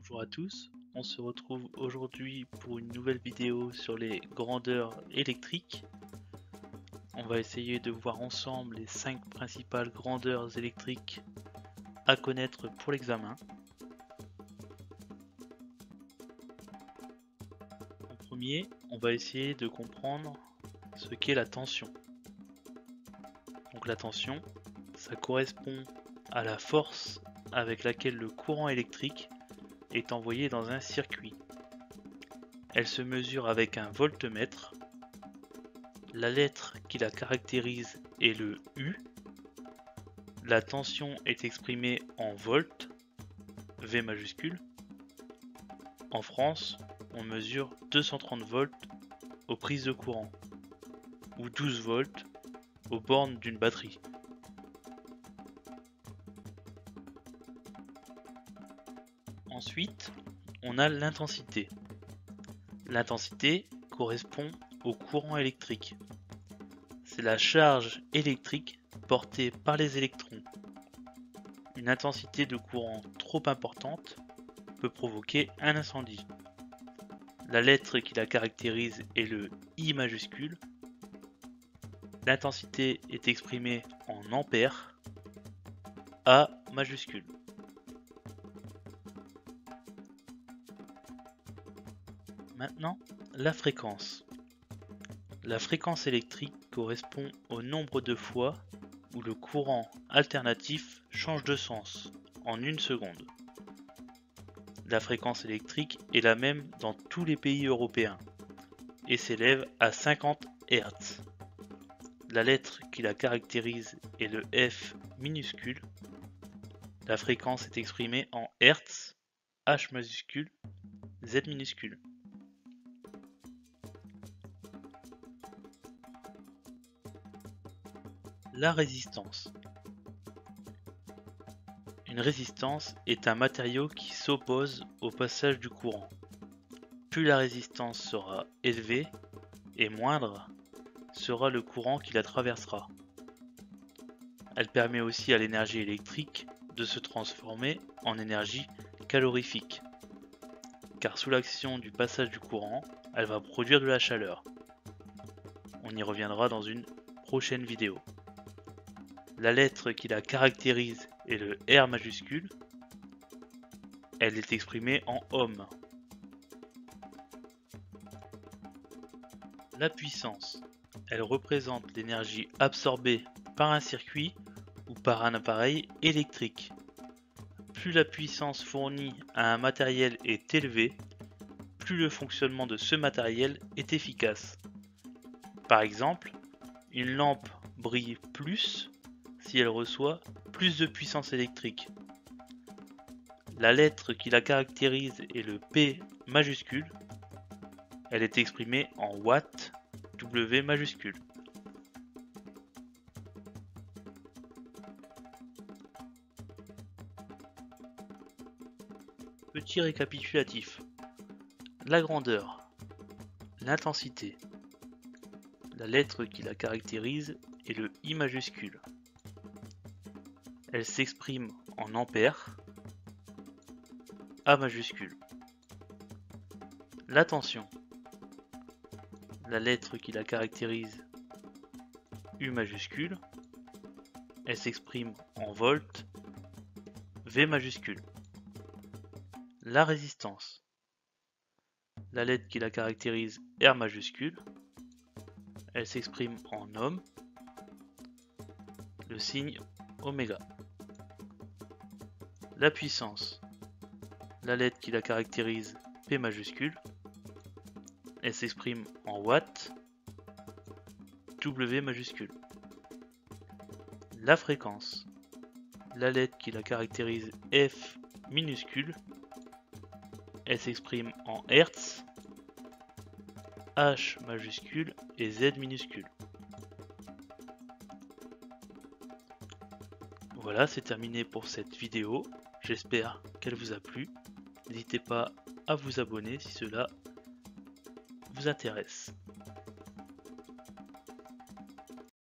Bonjour à tous, on se retrouve aujourd'hui pour une nouvelle vidéo sur les grandeurs électriques. On va essayer de voir ensemble les 5 principales grandeurs électriques à connaître pour l'examen. En premier, on va essayer de comprendre ce qu'est la tension. Donc la tension, ça correspond à la force avec laquelle le courant électrique est envoyé dans un circuit. Elle se mesure avec un voltmètre. La lettre qui la caractérise est le U. La tension est exprimée en volts, V majuscule. En France, on mesure 230 volts aux prises de courant ou 12 volts aux bornes d'une batterie. Ensuite, on a l'intensité. L'intensité correspond au courant électrique. C'est la charge électrique portée par les électrons. Une intensité de courant trop importante peut provoquer un incendie. La lettre qui la caractérise est le I majuscule. L'intensité est exprimée en ampères, A majuscule. Maintenant, la fréquence. La fréquence électrique correspond au nombre de fois où le courant alternatif change de sens en une seconde. La fréquence électrique est la même dans tous les pays européens et s'élève à 50 Hz. La lettre qui la caractérise est le F minuscule. La fréquence est exprimée en Hz, H majuscule, Z minuscule. La résistance. Une résistance est un matériau qui s'oppose au passage du courant. Plus la résistance sera élevée et moindre sera le courant qui la traversera. Elle permet aussi à l'énergie électrique de se transformer en énergie calorifique, car sous l'action du passage du courant, elle va produire de la chaleur. On y reviendra dans une prochaine vidéo. La lettre qui la caractérise est le R majuscule. Elle est exprimée en ohm. La puissance. Elle représente l'énergie absorbée par un circuit ou par un appareil électrique. Plus la puissance fournie à un matériel est élevée, plus le fonctionnement de ce matériel est efficace. Par exemple, une lampe brille plus si elle reçoit plus de puissance électrique. La lettre qui la caractérise est le P majuscule. Elle est exprimée en watts, W majuscule. Petit récapitulatif. La grandeur, l'intensité. La lettre qui la caractérise est le I majuscule. Elle s'exprime en ampères, A majuscule. La tension. La lettre qui la caractérise, U majuscule. Elle s'exprime en volts, V majuscule. La résistance. La lettre qui la caractérise, R majuscule. Elle s'exprime en ohm, le signe oméga. La puissance. La lettre qui la caractérise, P majuscule. Elle s'exprime en watts, W majuscule. La fréquence. La lettre qui la caractérise, F minuscule. Elle s'exprime en Hertz, H majuscule et Z minuscule. Voilà, c'est terminé pour cette vidéo. J'espère qu'elle vous a plu. N'hésitez pas à vous abonner si cela vous intéresse.